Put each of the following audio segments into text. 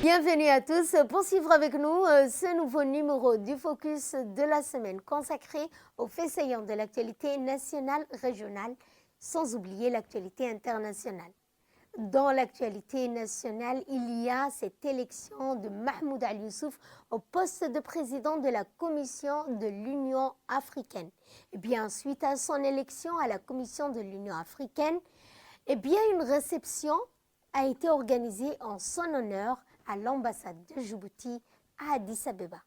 Bienvenue à tous pour suivre avec nous ce nouveau numéro du Focus de la semaine consacré aux faits saillants de l'actualité nationale, régionale, sans oublier l'actualité internationale. Dans l'actualité nationale, il y a cette élection de Mahmoud Ali Youssouf au poste de président de la Commission de l'Union africaine. Et bien, suite à son élection à la Commission de l'Union africaine, une réception a été organisée en son honneur à l'ambassade de Djibouti à Addis Abeba.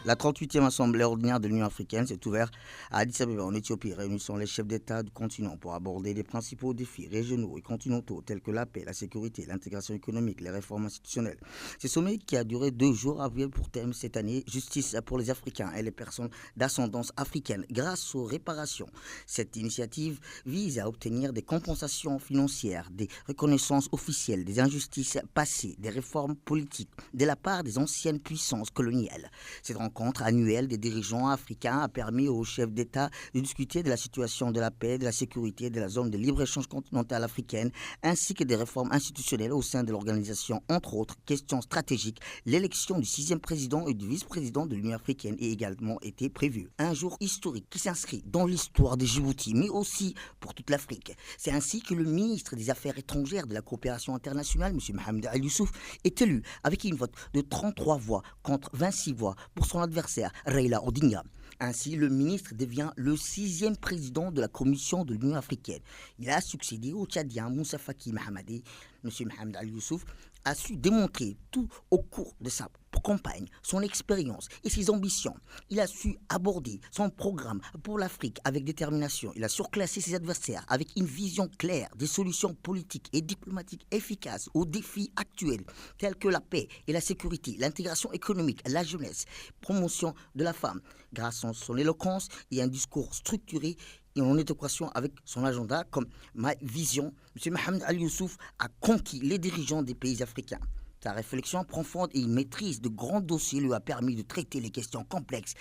La 38e Assemblée ordinaire de l'Union africaine s'est ouverte à Addis Abeba en Éthiopie. Réunissant les chefs d'État du continent pour aborder les principaux défis régionaux et continentaux tels que la paix, la sécurité, l'intégration économique, les réformes institutionnelles. Ce sommet qui a duré 2 jours avait pour thème cette année justice pour les Africains et les personnes d'ascendance africaine grâce aux réparations. Cette initiative vise à obtenir des compensations financières, des reconnaissances officielles, des injustices passées, des réformes politiques de la part des anciennes puissances coloniales. Cette rencontre annuelle des dirigeants africains a permis aux chefs d'État de discuter de la situation de la paix, de la sécurité de la zone de libre-échange continentale africaine, ainsi que des réformes institutionnelles au sein de l'organisation. Entre autres questions stratégiques, l'élection du 6e président et du vice-président de l'Union africaine a également été prévue. Un jour historique qui s'inscrit dans l'histoire de Djibouti, mais aussi pour toute l'Afrique. C'est ainsi que le ministre des Affaires étrangères de la coopération internationale, M. Mahmoud Ali Youssouf, est élu avec une vote de 33 voix contre 26 voix pour son adversaire Raila Odinga. Ainsi, le ministre devient le 6e président de la Commission de l'Union africaine. Il a succédé au Tchadien Moussa Faki Mahamadé. M. Mahmoud Ali Youssouf a su démontrer tout au cours de sa campagne, son expérience et ses ambitions. Il a su aborder son programme pour l'Afrique avec détermination. Il a surclassé ses adversaires avec une vision claire des solutions politiques et diplomatiques efficaces aux défis actuels tels que la paix et la sécurité, l'intégration économique, la jeunesse, promotion de la femme. Grâce à son éloquence et un discours structuré et en adéquation avec son agenda comme ma vision, M. Mahmoud Ali Youssouf a conquis les dirigeants des pays africains. Sa réflexion profonde et une maîtrise de grands dossiers lui a permis de traiter les questions complexes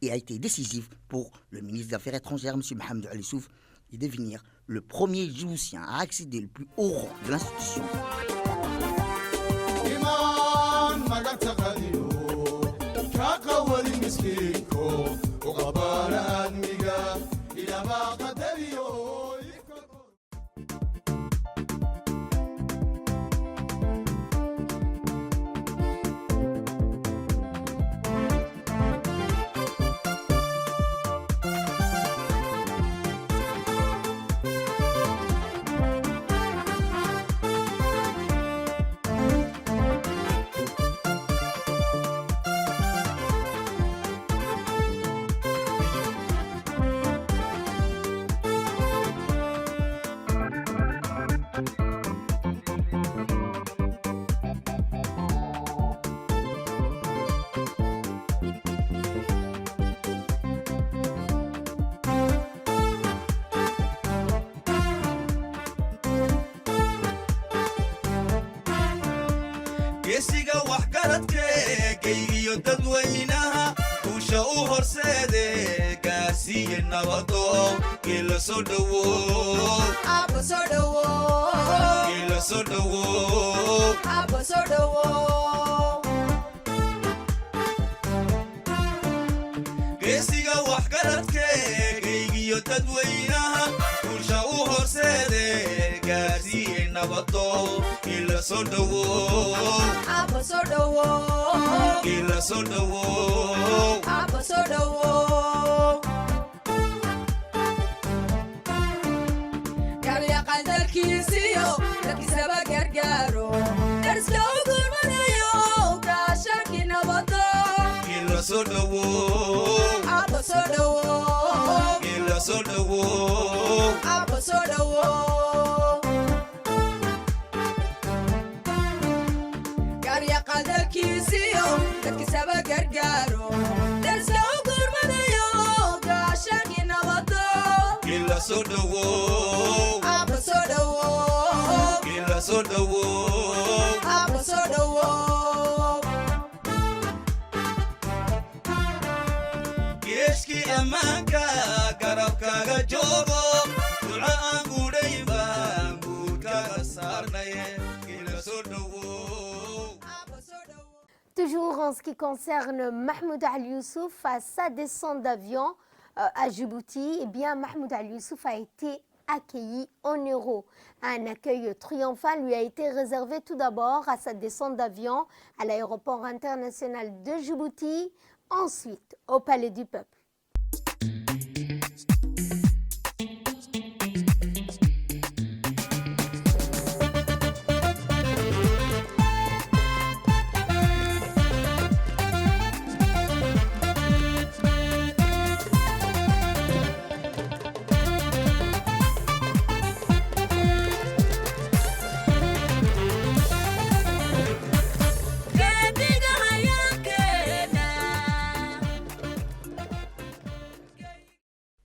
et a été décisive pour le ministre des Affaires étrangères, M. Mahmoud Ali Youssouf, de devenir le premier Djiboutien à accéder le plus haut rang de l'institution. geesiga waxgaradkee kaygiyo dadweynaha kuusha u horseede gaarsiiye nabado geela soo dhowow geela soo dhowow geesiga waxgaradkee kaygiyo dadweynaha kuusha u horseede gaarsiiye nabado ila soo dhawow Abba soo dhawow ila soo dhawow Abba soo dhawow Garyaqaan dalkiisiyo dadkiisaba gargaaro dariska u gurmanayo gaashaankii nabado ila soo dhawow Abba soo dhawow ila soo dhawow Abba soo dhawow Garyaqaan dalkiisiyo dadkiisaba gargaaro dariska u gurmanayo gaashaankii nabado ila soo dhawow Abba soo dhawow ila soo dhawow Abba soo dhawow geeskii ammaanka garabkaaga joogo duca aan gudhay baan guudkaaga saarnaye ila soo dhawow Abba soo dhawow Toujours en ce qui concerne Mahmoud Al Youssouf, à sa descente d'avion à Djibouti, eh bien Mahmoud Al Youssouf a été accueilli en héros. Un accueil triomphal lui a été réservé tout d'abord à sa descente d'avion à l'aéroport international de Djibouti, ensuite au Palais du Peuple. geediga hayaankeena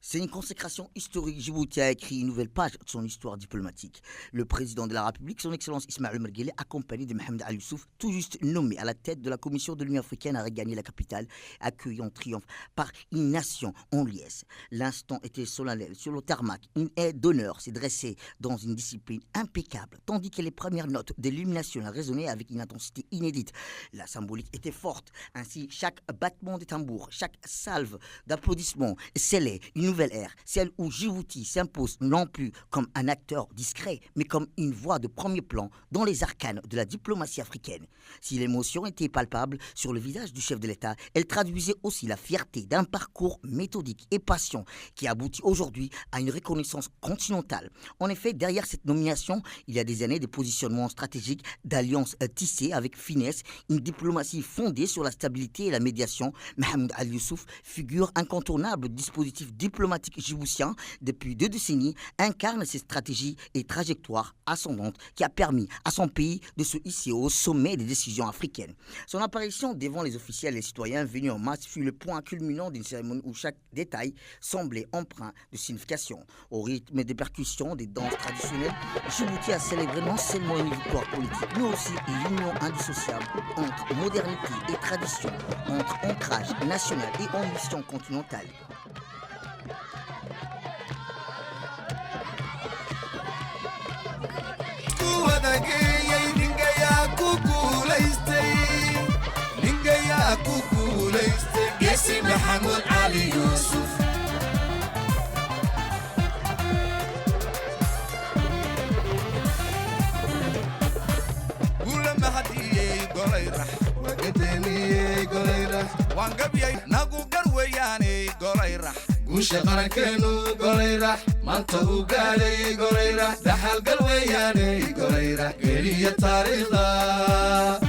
C'est une consécration historique. Djibouti a écrit une nouvelle page de son histoire diplomatique. Le président de la République, son Excellence Ismaël Omar Guelleh, accompagné de Mohamed Al Youssouf, tout juste nommé à la tête de la Commission de l'Union africaine, a regagné la capitale, accueilli en triomphe par une nation en liesse. L'instant était solennel. Sur le tarmac, une haie d'honneur s'est dressée dans une discipline impeccable, tandis que les premières notes de l'hymne national résonnaient avec une intensité inédite. La symbolique était forte. Ainsi, chaque battement de tambour, chaque salve d'applaudissements scellait une nouvelle ère, celle où Djibouti s'impose non plus comme un acteur discret, mais comme une voix de premier plan dans les arcanes de la diplomatie africaine. Si l'émotion était palpable sur le visage du chef de l'État, elle traduisait aussi la fierté d'un parcours méthodique et patient qui aboutit aujourd'hui à une reconnaissance continentale. En effet, derrière cette nomination, il y a des années de positionnement stratégique, d'alliances tissées avec finesse, une diplomatie fondée sur la stabilité et la médiation. Mohamed Al Youssouf, figure incontournable du dispositif diplomatique djiboutien depuis 2 décennies, incarne ces stratégies et trajectoires ascendantes qui a permis à son pays de se hisser au sommet des décisions africaines. Son apparition devant les officiels et les citoyens venus en masse fut le point culminant d'une cérémonie où chaque détail semblait empreint de signification. Au rythme des percussions, des danses traditionnelles, Djibouti a célébré non seulement une victoire politique, mais aussi l'union indissociable entre modernité et tradition, entre ancrage national et ambition continentale. kuwadageeyey ningayaa ku guulaystay geesi maxamuud cali yuusuf gula mahadiyey golayrax wagadeniyey golayrax waan gabyay nagu garweyaaney golayrax guusha qarankeenu golayrax maanta uu gaadhay golayrax dhaxalgal weeyaaney golayrax geliya taariikhda.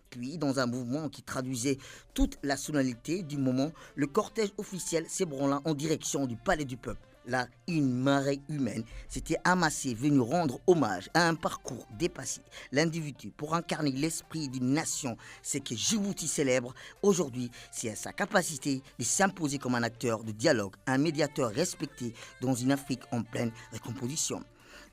Puis, dans un mouvement qui traduisait toute la sonalité du moment, le cortège officiel s'ébranla en direction du Palais du Peuple. Là, une marée humaine s'était amassée, venue rendre hommage à un parcours dépassé. L'individu, pour incarner l'esprit d'une nation, c'est que Djibouti célèbre aujourd'hui, c'est sa capacité de s'imposer comme un acteur de dialogue, un médiateur respecté dans une Afrique en pleine recomposition.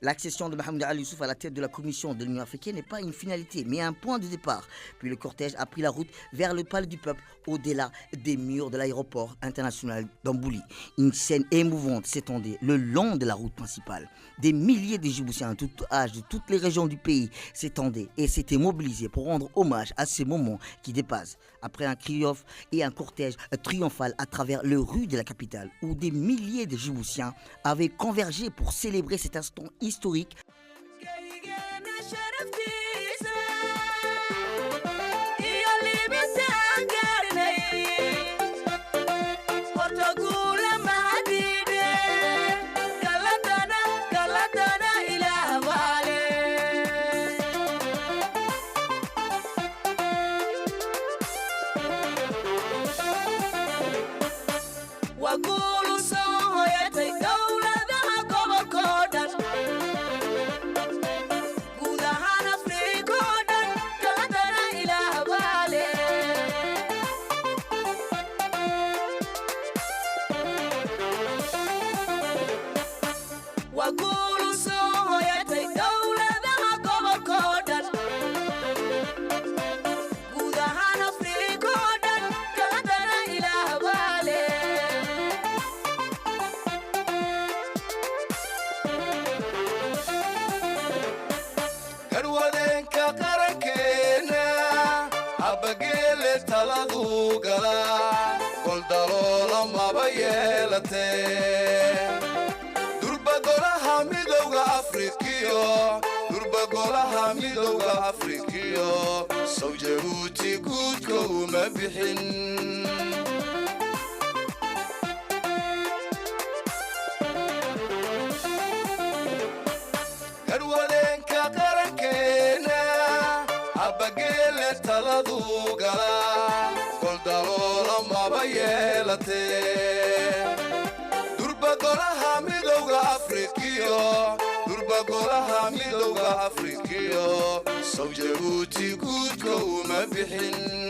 L'accession de Mohamed Ali Youssouf à la tête de la Commission de l'Union africaine n'est pas une finalité, mais un point de départ. Puis le cortège a pris la route vers le palais du peuple, au-delà des murs de l'aéroport international d'Ambouli. Une scène émouvante s'étendait le long de la route principale. Des milliers de Djiboutiens de tout âge, de toutes les régions du pays s'étendaient et s'étaient mobilisés pour rendre hommage à ces moments qui dépassent. Après un triomphe et un cortège triomphal à travers les rues de la capitale, où des milliers de Djiboutiens avaient convergé pour célébrer cet instant historique. golaha midowga afrikiyo sow jabuuti guudka uma bixin garwadeenka qarankeena abbageele taladu gala goldaloola maba yeelatee durba golaha midowga afrikiyo golaha midowga afrikiyo sow jabuuti guudka uma bixin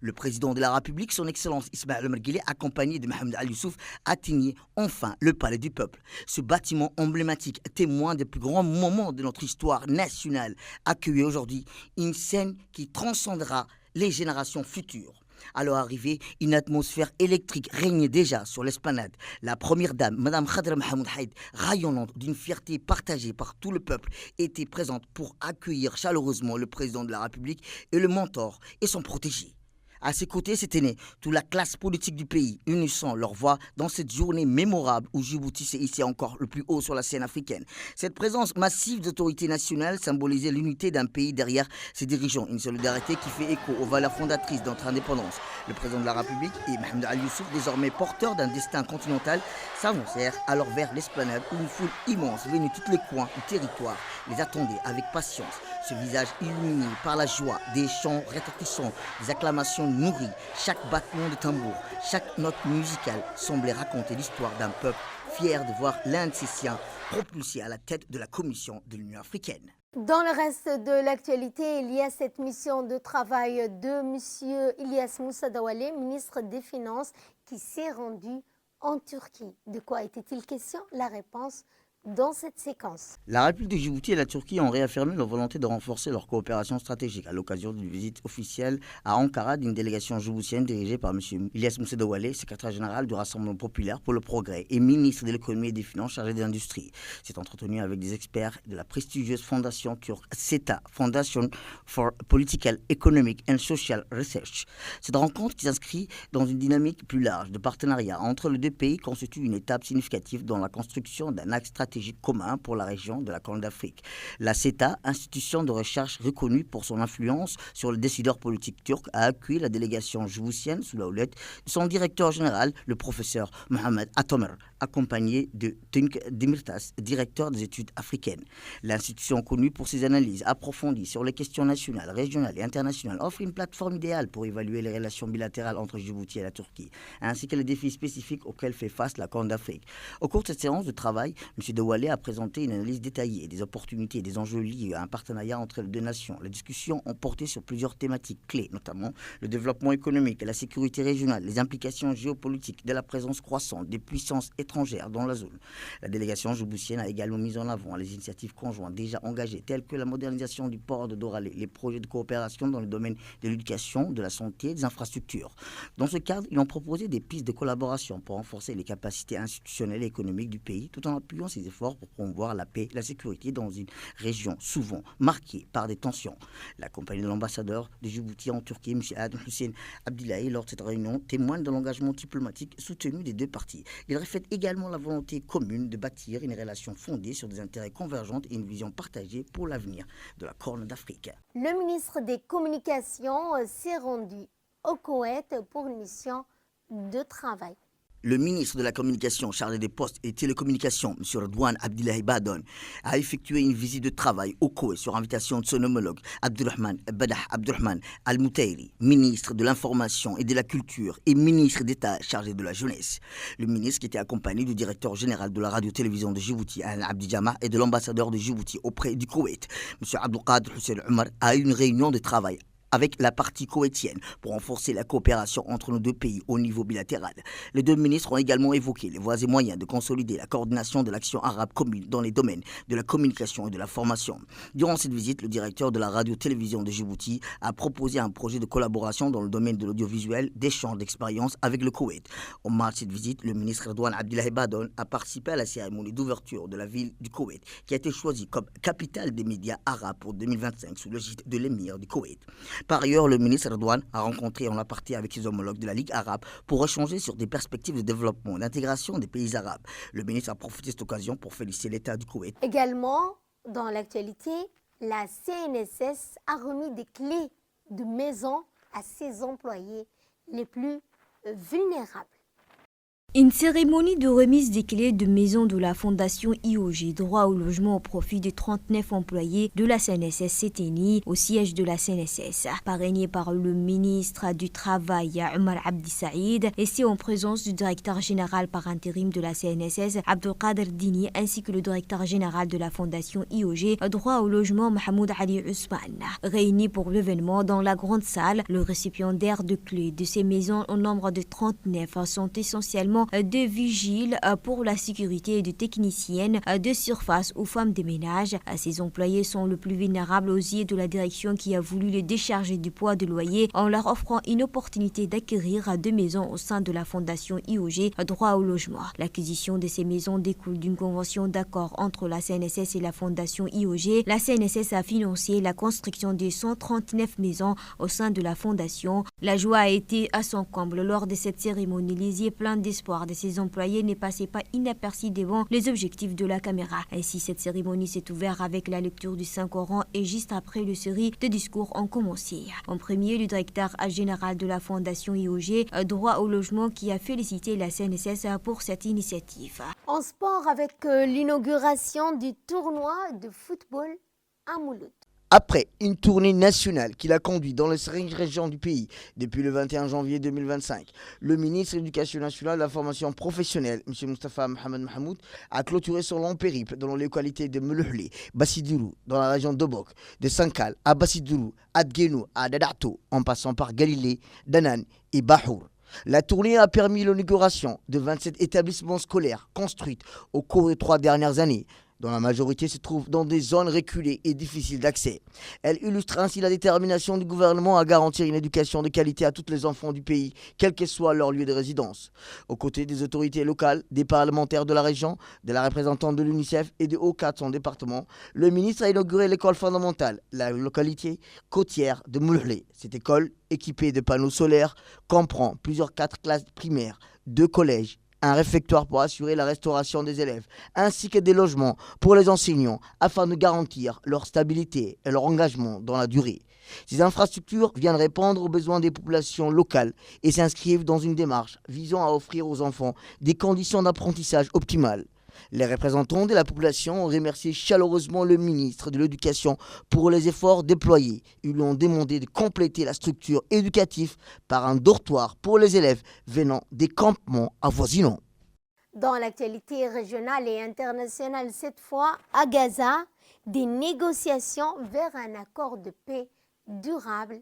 Le président de la République, son Excellence Ismaël Omar Guelleh, accompagné de Mohamed Ali Youssouf, atteignait enfin le Palais du Peuple. Ce bâtiment emblématique, témoin des plus grands moments de notre histoire nationale, accueille aujourd'hui une scène qui transcendra les générations futures. À leur arrivée, une atmosphère électrique régnait déjà sur l'esplanade. La première dame, Mme Khadra Mohamed Haïd, rayonnante d'une fierté partagée par tout le peuple, était présente pour accueillir chaleureusement le président de la République et le mentor et son protégé. À ses côtés s'était née toute la classe politique du pays, unissant leur voix dans cette journée mémorable où Djibouti s'est hissé encore le plus haut sur la scène africaine. Cette présence massive d'autorités nationales symbolisait l'unité d'un pays derrière ses dirigeants, une solidarité qui fait écho aux valeurs fondatrices de notre indépendance. Le président de la République et Mohamed Ali Youssouf, désormais porteur d'un destin continental, s'avancèrent alors vers l'esplanade où une foule immense venue de tous les coins du territoire les attendait avec patience. Ce visage illuminé par la joie, des chants retentissants, des acclamations nourries, chaque battement de tambour, chaque note musicale semblait raconter l'histoire d'un peuple fier de voir l'un de ses siens propulsé à la tête de la Commission de l'Union africaine. Dans le reste de l'actualité, il y a cette mission de travail de M. Ilyas Moussa Dawalé, ministre des Finances, qui s'est rendu en Turquie. De quoi était-il question? La réponse dans cette séquence. La République de Djibouti et la Turquie ont réaffirmé leur volonté de renforcer leur coopération stratégique à l'occasion d'une visite officielle à Ankara d'une délégation djiboutienne dirigée par M. Ilyas Moussa Dawalé, secrétaire général du Rassemblement populaire pour le progrès et ministre de l'économie et des finances chargé de l'industrie. S'est entretenu avec des experts de la prestigieuse fondation turque SETA, Foundation for Political, Economic and Social Research. Cette rencontre qui s'inscrit dans une dynamique plus large de partenariat entre les deux pays constitue une étape significative dans la construction d'un axe stratégique stratégique commun pour la région de la Corne d'Afrique. La CETA, institution de recherche reconnue pour son influence sur les décideurs politiques turcs, a accueilli la délégation djiboutienne sous la houlette de son directeur général, le professeur Mohamed Atomer, accompagné de Tünk Demirtas, directeur des études africaines. L'institution, connue pour ses analyses approfondies sur les questions nationales, régionales et internationales, offre une plateforme idéale pour évaluer les relations bilatérales entre Djibouti et la Turquie, ainsi que les défis spécifiques auxquels fait face la Corne d'Afrique. Au cours de cette séance de travail, M. Doualé a présenté une analyse détaillée des opportunités et des enjeux liés à un partenariat entre les deux nations. Les discussions ont porté sur plusieurs thématiques clés, notamment le développement économique et la sécurité régionale, les implications géopolitiques de la présence croissante des puissances étrangères dans la zone. La délégation djiboutienne a également mis en avant les initiatives conjointes déjà engagées, telles que la modernisation du port de Doralé, les projets de coopération dans le domaine de l'éducation, de la santé et des infrastructures. Dans ce cadre, ils ont proposé des pistes de collaboration pour renforcer les capacités institutionnelles et économiques du pays, tout en appuyant ses efforts pour promouvoir la paix et la sécurité dans une région souvent marquée par des tensions. La compagnie de l'ambassadeur de Djibouti en Turquie, M. Adam Hussein Abdillahi, lors de cette réunion, témoigne de l'engagement diplomatique soutenu des deux parties. Il reflète également la volonté commune de bâtir une relation fondée sur des intérêts convergents et une vision partagée pour l'avenir de la Corne d'Afrique. Le ministre des Communications s'est rendu au Koweït pour une mission de travail. Le ministre de la Communication chargé des postes et télécommunications, M. Redouane Abdillahi Badon, a effectué une visite de travail au Koweït sur invitation de son homologue Abdurrahman Badah Abdurrahman Al-Moutairi, ministre de l'Information et de la Culture et ministre d'État chargé de la Jeunesse. Le ministre, qui était accompagné du directeur général de la radio-télévision de Djibouti, Abdi Jama, et de l'ambassadeur de Djibouti auprès du Koweït, M. Abdelkader Hussein Omar, a eu une réunion de travail avec la partie koweïtienne pour renforcer la coopération entre nos deux pays au niveau bilatéral. Les deux ministres ont également évoqué les voies et moyens de consolider la coordination de l'action arabe commune dans les domaines de la communication et de la formation. Durant cette visite, le directeur de la radio-télévision de Djibouti a proposé un projet de collaboration dans le domaine de l'audiovisuel, d'échange d'expériences avec le Koweït. Au marge de cette visite, le ministre Redouane Abdillahi Badon a participé à la cérémonie d'ouverture de la ville du Koweït, qui a été choisie comme capitale des médias arabes pour 2025 sous l'égide de l'émir du Koweït. Par ailleurs, le ministre Redouane a rencontré en aparté avec ses homologues de la Ligue arabe pour échanger sur des perspectives de développement et d'intégration des pays arabes. Le ministre a profité de cette occasion pour féliciter l'État du Koweït. Également, dans l'actualité, la CNSS a remis des clés de maison à ses employés les plus vulnérables. Une cérémonie de remise des clés de maison de la Fondation IOG Droit au logement au profit de 39 employés de la CNSS s'est tenue au siège de la CNSS, parrainée par le ministre du Travail Omar Abdi Saïd et c'est en présence du directeur général par intérim de la CNSS Abdelkader Dini ainsi que le directeur général de la Fondation IOG Droit au logement Mahmoud Ali Ousmane. Réunis pour l'événement dans la grande salle, le récipiendaire de clés de ces maisons au nombre de 39 sont essentiellement de vigiles pour la sécurité et de techniciennes de surface ou femmes de ménage. Ces employés sont le plus vulnérables aux yeux de la direction qui a voulu les décharger du poids de loyer en leur offrant une opportunité d'acquérir deux maisons au sein de la Fondation IOG Droit au logement. L'acquisition de ces maisons découle d'une convention d'accord entre la CNSS et la Fondation IOG. La CNSS a financé la construction de 139 maisons au sein de la Fondation. La joie a été à son comble lors de cette cérémonie. Les yeux pleins d'espoir de ses employés ne passaient pas inaperçus devant les objectifs de la caméra. Ainsi, cette cérémonie s'est ouverte avec la lecture du Saint-Coran et juste après, le série de discours ont commencé. En premier, le directeur général de la Fondation IOG Droit au logement qui a félicité la CNSS pour cette initiative. En sport, avec l'inauguration du tournoi de football à Mouloud. Après une tournée nationale qu'il a conduite dans les 5 régions du pays depuis le 21 janvier 2025, le ministre de l'Éducation nationale et de la formation professionnelle, M. Moustapha Mohamed Mahmoud, a clôturé son long périple dans les localités de Melouhlé, Bassidourou, dans la région d'Obok, de Sankal, à Bassidourou, à Dguénou, à Dadato, en passant par Galilée, Danan et Bahour. La tournée a permis l'inauguration de 27 établissements scolaires construits au cours des 3 dernières années, dont la majorité se trouve dans des zones reculées et difficiles d'accès. Elle illustre ainsi la détermination du gouvernement à garantir une éducation de qualité à tous les enfants du pays, quel que soit leur lieu de résidence. Aux côtés des autorités locales, des parlementaires de la région, de la représentante de l'UNICEF et de hauts cadres de son département, le ministre a inauguré l'école fondamentale, la localité côtière de Melouhlé. Cette école, équipée de panneaux solaires, comprend plusieurs 4 classes primaires, 2 collèges, un réfectoire pour assurer la restauration des élèves, ainsi que des logements pour les enseignants afin de garantir leur stabilité et leur engagement dans la durée. Ces infrastructures viennent répondre aux besoins des populations locales et s'inscrivent dans une démarche visant à offrir aux enfants des conditions d'apprentissage optimales. Les représentants de la population ont remercié chaleureusement le ministre de l'Éducation pour les efforts déployés. Ils lui ont demandé de compléter la structure éducative par un dortoir pour les élèves venant des campements avoisinants. Dans l'actualité régionale et internationale, cette fois à Gaza, des négociations vers un accord de paix durable.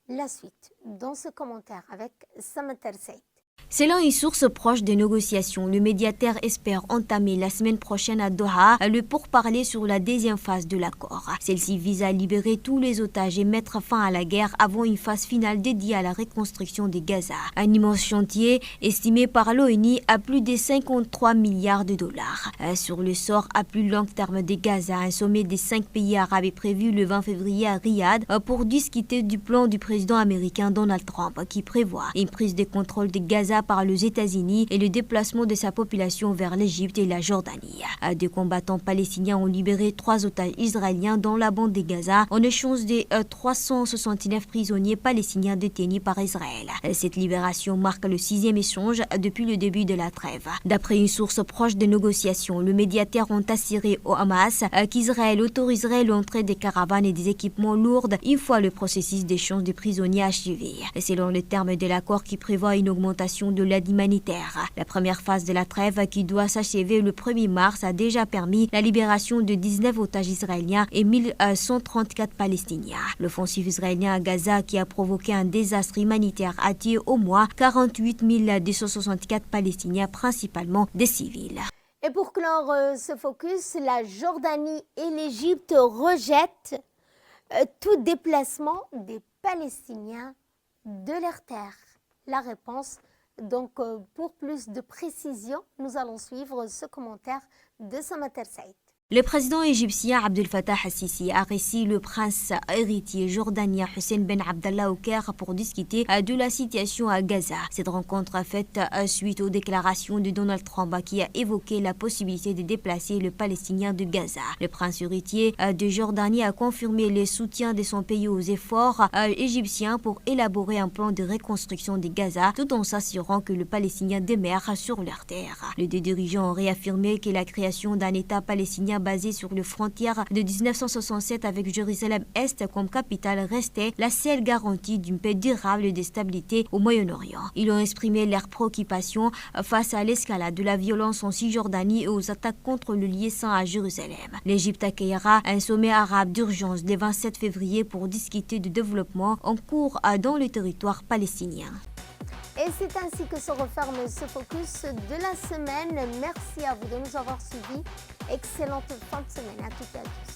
La suite dans ce commentaire avec Samantha Saïd. Selon une source proche des négociations, le médiateur espère entamer la semaine prochaine à Doha le pourparler sur la deuxième phase de l'accord. Celle-ci vise à libérer tous les otages et mettre fin à la guerre avant une phase finale dédiée à la reconstruction de Gaza. Un immense chantier estimé par l'ONU à plus de 53 milliards de dollars. Sur le sort à plus long terme de Gaza, un sommet des 5 pays arabes est prévu le 20 février à Riyad pour discuter du plan du président américain Donald Trump qui prévoit une prise de contrôle de Gaza par les États-Unis et le déplacement de sa population vers l'Égypte et la Jordanie. Des combattants palestiniens ont libéré 3 otages israéliens dans la bande de Gaza en échange des 369 prisonniers palestiniens détenus par Israël. Cette libération marque le 6e échange depuis le début de la trêve. D'après une source proche des négociations, le médiateur ont assuré au Hamas qu'Israël autoriserait l'entrée des caravanes et des équipements lourds une fois le processus d'échange des prisonniers achevé. Selon le terme de l'accord qui prévoit une augmentation de l'aide humanitaire. La première phase de la trêve qui doit s'achever le 1er mars a déjà permis la libération de 19 otages israéliens et 1134 Palestiniens. L'offensive israélienne à Gaza qui a provoqué un désastre humanitaire a tué au moins 48 264 Palestiniens, principalement des civils. Et pour clore ce focus, la Jordanie et l'Égypte rejettent tout déplacement des Palestiniens de leur terre. La réponse. Donc, pour plus de précision, nous allons suivre ce commentaire de Samantha Saïd. Le président égyptien Abdel Fattah al-Sisi a reçu le prince héritier jordanien Hussein Ben Abdallah au Caire pour discuter de la situation à Gaza. Cette rencontre a fait suite aux déclarations de Donald Trump qui a évoqué la possibilité de déplacer le Palestinien de Gaza. Le prince héritier de Jordanie a confirmé le soutien de son pays aux efforts égyptiens pour élaborer un plan de reconstruction de Gaza tout en s'assurant que le Palestinien demeure sur leur terre. Les deux dirigeants ont réaffirmé que la création d'un État palestinien basé sur les frontières de 1967 avec Jérusalem-Est comme capitale restait la seule garantie d'une paix durable et de stabilité au Moyen-Orient. Ils ont exprimé leur préoccupation face à l'escalade de la violence en Cisjordanie et aux attaques contre le lieu saint à Jérusalem. L'Égypte accueillera un sommet arabe d'urgence le 27 février pour discuter du développement en cours dans le territoire palestinien. Et c'est ainsi que se referme ce focus de la semaine. Merci à vous de nous avoir suivis. Excellente fin de semaine à toutes et à tous.